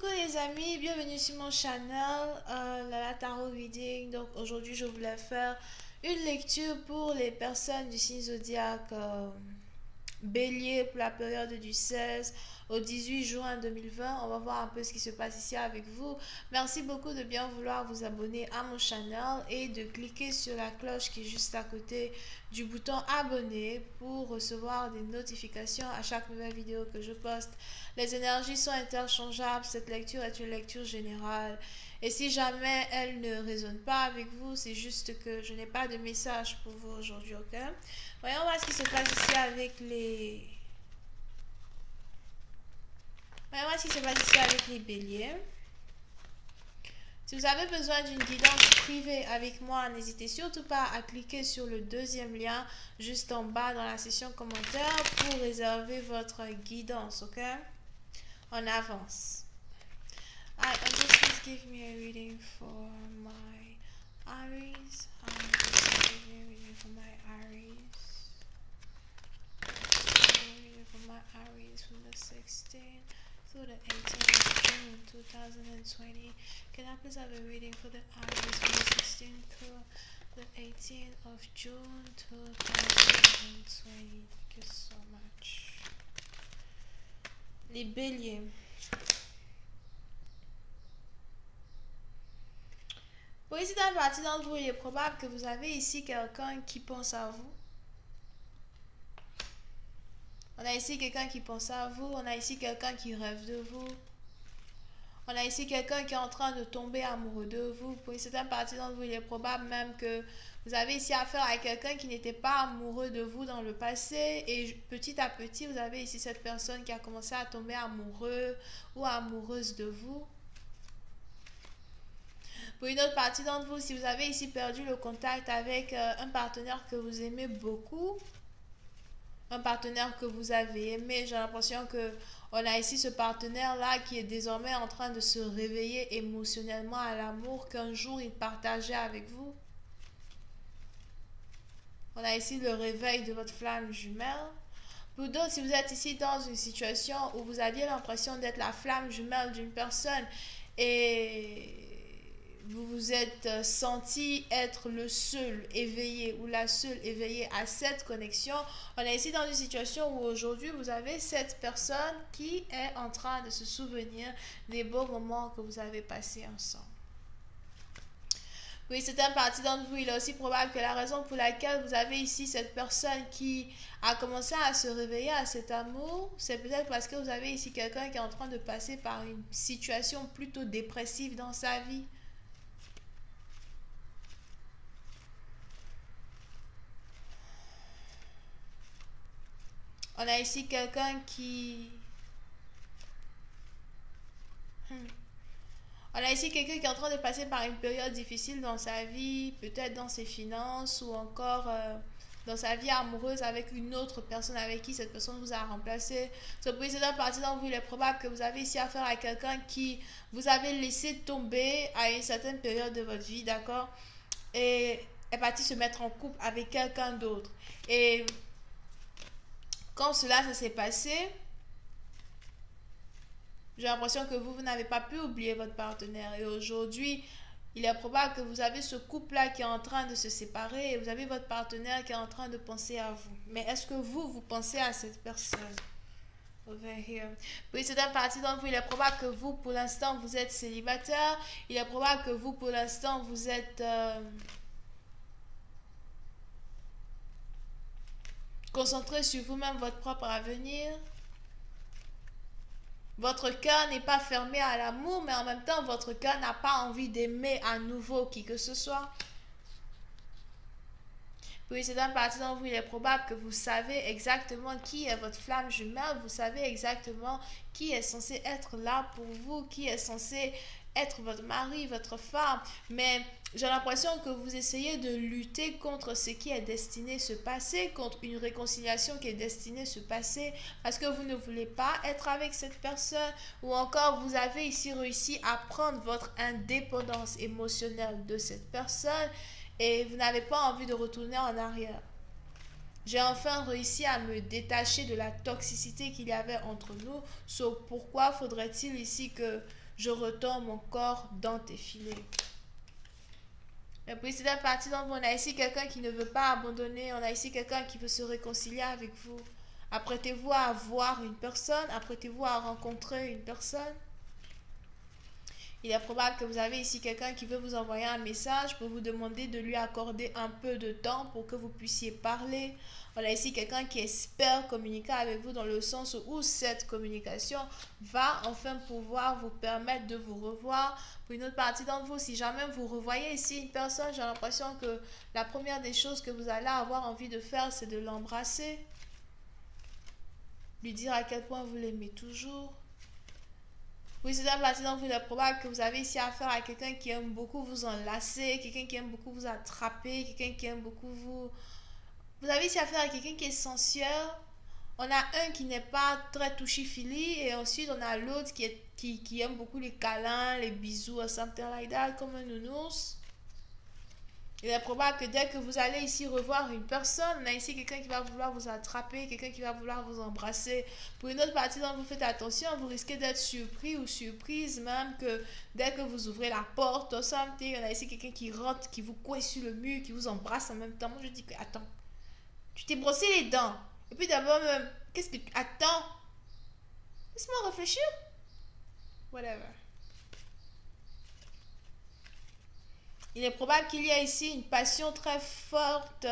Coucou les amis, bienvenue sur mon channel Lala Tarot Reading. Donc aujourd'hui je voulais faire une lecture pour les personnes du signe zodiaque Bélier pour la période du 16 au 18 juin 2020. On va voir un peu ce qui se passe ici avec vous. Merci beaucoup de bien vouloir vous abonner à mon channel et de cliquer sur la cloche qui est juste à côté du bouton abonner pour recevoir des notifications à chaque nouvelle vidéo que je poste. Les énergies sont interchangeables. Cette lecture est une lecture générale. Et si jamais elle ne résonne pas avec vous, c'est juste que je n'ai pas de message pour vous aujourd'hui, ok? Voyons voir ce qui se passe ici avec les... Voyons voir ce qui se passe ici avec les béliers. Si vous avez besoin d'une guidance privée avec moi, n'hésitez surtout pas à cliquer sur le deuxième lien juste en bas dans la section commentaires pour réserver votre guidance, ok? On avance. Alright, and just give me a reading for my Aries. Just give me a reading for my Aries. Reading for my Aries from the 16th through the 18th of June 2020. Can I please have a reading for the Aries from the 16th through the 18th of June 2020? Thank you so much. Les béliers. Pour ici dans la partie d'entre vous, il est probable que vous avez ici quelqu'un qui pense à vous. On a ici quelqu'un qui pense à vous. On a ici quelqu'un qui rêve de vous. On a ici quelqu'un qui est en train de tomber amoureux de vous. Pour certaines parties d'entre vous, il est probable même que vous avez ici affaire à quelqu'un qui n'était pas amoureux de vous dans le passé. Et petit à petit, vous avez ici cette personne qui a commencé à tomber amoureux ou amoureuse de vous. Pour une autre partie d'entre vous, si vous avez ici perdu le contact avec un partenaire que vous aimez beaucoup, un partenaire que vous avez aimé, j'ai l'impression que on a ici ce partenaire-là qui est désormais en train de se réveiller émotionnellement à l'amour qu'un jour il partageait avec vous. On a ici le réveil de votre flamme jumelle. Pour d'autres, si vous êtes ici dans une situation où vous aviez l'impression d'être la flamme jumelle d'une personne et vous vous êtes senti être le seul éveillé ou la seule éveillée à cette connexion, on est ici dans une situation où aujourd'hui vous avez cette personne qui est en train de se souvenir des beaux moments que vous avez passés ensemble. Oui, c'est un parti d'entre vous. Il est aussi probable que la raison pour laquelle vous avez ici cette personne qui a commencé à se réveiller à cet amour, c'est peut-être parce que vous avez ici quelqu'un qui est en train de passer par une situation plutôt dépressive dans sa vie. On a ici quelqu'un qui... On a ici quelqu'un qui est en train de passer par une période difficile dans sa vie, peut-être dans ses finances ou encore dans sa vie amoureuse avec une autre personne avec qui cette personne vous a remplacé. Ce précédent parti dans vous, il est probable que vous avez ici affaire à quelqu'un qui vous avez laissé tomber à une certaine période de votre vie, d'accord? Et est parti se mettre en couple avec quelqu'un d'autre. Et quand cela ça s'est passé, j'ai l'impression que vous n'avez pas pu oublier votre partenaire. Et aujourd'hui, il est probable que vous avez ce couple-là qui est en train de se séparer et vous avez votre partenaire qui est en train de penser à vous. Mais est-ce que vous pensez à cette personne? Over here. Oui, c'est un parti d'entre vous. Il est probable que vous, pour l'instant, vous êtes célibataire. Il est probable que vous, pour l'instant, vous êtes... concentré sur vous-même, votre propre avenir. Votre cœur n'est pas fermé à l'amour, mais en même temps, votre cœur n'a pas envie d'aimer à nouveau qui que ce soit. Oui, c'est un parti dans vous. Il est probable que vous savez exactement qui est votre flamme jumelle. Vous savez exactement qui est censé être là pour vous, qui est censé être votre mari, votre femme. Mais j'ai l'impression que vous essayez de lutter contre ce qui est destiné à se passer, contre une réconciliation qui est destinée à se passer, parce que vous ne voulez pas être avec cette personne, ou encore vous avez ici réussi à prendre votre indépendance émotionnelle de cette personne et vous n'avez pas envie de retourner en arrière. J'ai enfin réussi à me détacher de la toxicité qu'il y avait entre nous. Sauf pourquoi faudrait-il ici que je retombe mon corps dans tes filets. La précédente partie d'entre vous, on a ici quelqu'un qui ne veut pas abandonner, on a ici quelqu'un qui veut se réconcilier avec vous. Apprêtez-vous à voir une personne, apprêtez-vous à rencontrer une personne. Il est probable que vous avez ici quelqu'un qui veut vous envoyer un message pour vous demander de lui accorder un peu de temps pour que vous puissiez parler. On a ici quelqu'un qui espère communiquer avec vous dans le sens où cette communication va enfin pouvoir vous permettre de vous revoir. Pour une autre partie d'entre vous, si jamais vous revoyez ici une personne, j'ai l'impression que la première des choses que vous allez avoir envie de faire, c'est de l'embrasser. Lui dire à quel point vous l'aimez toujours. Oui, c'est un partie d'entre vous, il est probable que vous avez ici affaire à quelqu'un qui aime beaucoup vous enlacer, quelqu'un qui aime beaucoup vous attraper, quelqu'un qui aime beaucoup vous... Vous avez ici affaire à quelqu'un qui est sensuel. On a un qui n'est pas très touchy-feely et ensuite on a l'autre qui aime beaucoup les câlins, les bisous, something like that, comme un nounours. Il est probable que dès que vous allez ici revoir une personne, on a ici quelqu'un qui va vouloir vous attraper, quelqu'un qui va vouloir vous embrasser. Pour une autre partie dont vous faites attention, vous risquez d'être surpris ou surprise même que dès que vous ouvrez la porte, on a ici quelqu'un qui rentre, qui vous coince sur le mur, qui vous embrasse en même temps. Moi je dis que, attends, tu t'es brossé les dents. Et puis d'abord même, qu'est-ce que... Attends, laisse-moi réfléchir. Whatever. Il est probable qu'il y ait ici une passion très forte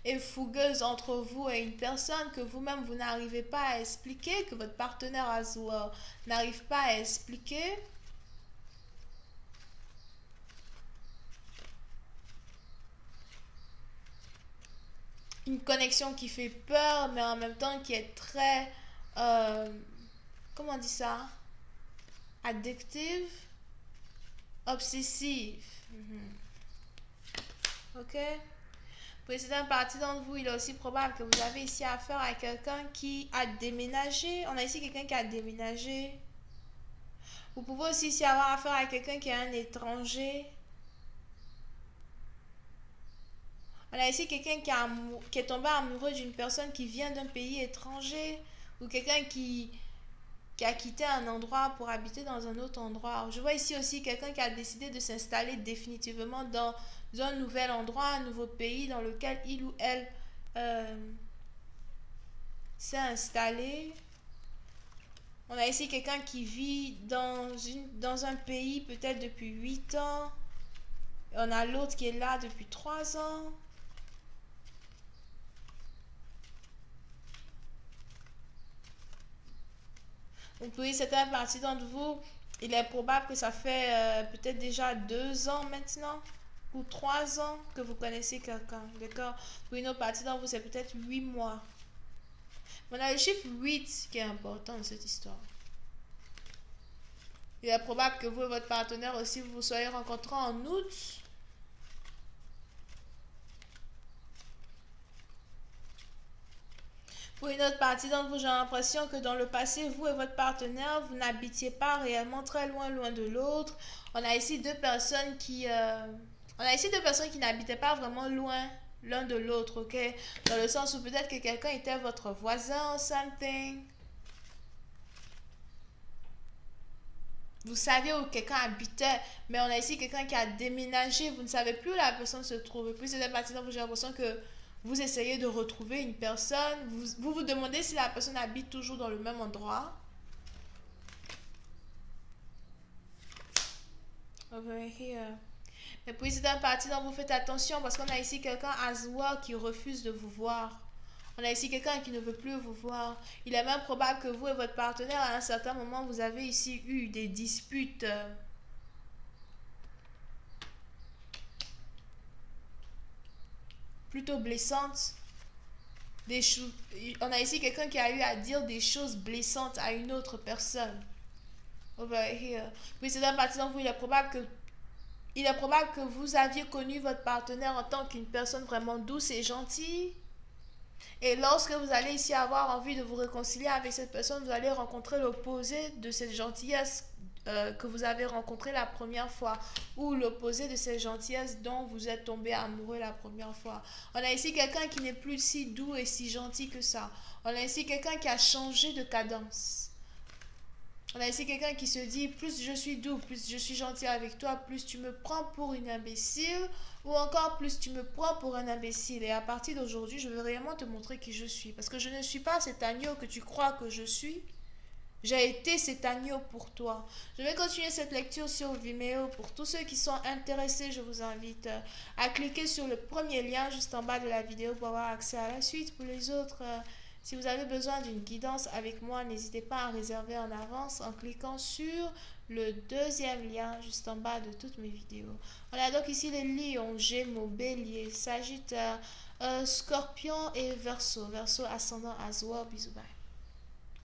et fougueuse entre vous et une personne que vous-même vous n'arrivez pas à expliquer, que votre partenaire as well n'arrive pas à expliquer. Une connexion qui fait peur, mais en même temps qui est très, comment on dit ça? Addictive, obsessive. Ok? Précédente partie d'entre vous, il est aussi probable que vous avez ici affaire à quelqu'un qui a déménagé. On a ici quelqu'un qui a déménagé. Vous pouvez aussi ici avoir affaire à quelqu'un qui est un étranger. On a ici quelqu'un qui est tombé amoureux d'une personne qui vient d'un pays étranger. Ou quelqu'un qui a quitté un endroit pour habiter dans un autre endroit. Je vois ici aussi quelqu'un qui a décidé de s'installer définitivement dans un nouvel endroit, un nouveau pays dans lequel il ou elle s'est installé. On a ici quelqu'un qui vit dans un pays peut-être depuis 8 ans. Et on a l'autre qui est là depuis 3 ans. Donc oui, certaines parties d'entre vous, il est probable que ça fait peut-être déjà 2 ans maintenant ou 3 ans que vous connaissez quelqu'un, d'accord? Pour une autre partie d'entre vous, c'est peut-être 8 mois. On a le chiffre 8 qui est important dans cette histoire. Il est probable que vous et votre partenaire aussi, vous vous soyez rencontrés en août. Pour une autre partie d'entre vous, j'ai l'impression que dans le passé, vous et votre partenaire, vous n'habitiez pas réellement très loin de l'autre. On a ici deux personnes qui n'habitaient pas vraiment loin l'un de l'autre, ok? Dans le sens où peut-être que quelqu'un était votre voisin ou something. Vous saviez où quelqu'un habitait, mais on a ici quelqu'un qui a déménagé. Vous ne savez plus où la personne se trouve. Et puis c'est cette partie dont j'ai l'impression que vous essayez de retrouver une personne. Vous demandez si la personne habite toujours dans le même endroit. Over here. Mais puis c'est une partie dont vous faites attention parce qu'on a ici quelqu'un as well qui refuse de vous voir. On a ici quelqu'un qui ne veut plus vous voir. Il est même probable que vous et votre partenaire, à un certain moment, vous avez ici eu des disputes. Plutôt blessantes. On a ici quelqu'un qui a eu à dire des choses blessantes à une autre personne. Over here. Oui, c'est un parti dont vous, il est probable que vous aviez connu votre partenaire en tant qu'une personne vraiment douce et gentille. Et lorsque vous allez ici avoir envie de vous réconcilier avec cette personne, vous allez rencontrer l'opposé de cette gentillesse que vous avez rencontrée la première fois, ou l'opposé de cette gentillesse dont vous êtes tombé amoureux la première fois. On a ici quelqu'un qui n'est plus si doux et si gentil que ça. On a ici quelqu'un qui a changé de cadence. On a ici quelqu'un qui se dit, plus je suis doux, plus je suis gentil avec toi, plus tu me prends pour une imbécile, ou encore plus tu me prends pour un imbécile. Et à partir d'aujourd'hui, je veux réellement te montrer qui je suis. Parce que je ne suis pas cet agneau que tu crois que je suis. J'ai été cet agneau pour toi. Je vais continuer cette lecture sur Vimeo. Pour tous ceux qui sont intéressés, je vous invite à cliquer sur le premier lien juste en bas de la vidéo pour avoir accès à la suite. Pour les autres, si vous avez besoin d'une guidance avec moi, n'hésitez pas à réserver en avance en cliquant sur le deuxième lien juste en bas de toutes mes vidéos. Voilà donc ici les lions, gémeaux, bélier, sagittaire, scorpion et verseau. Verseau ascendant Azwa. Bisous, bye.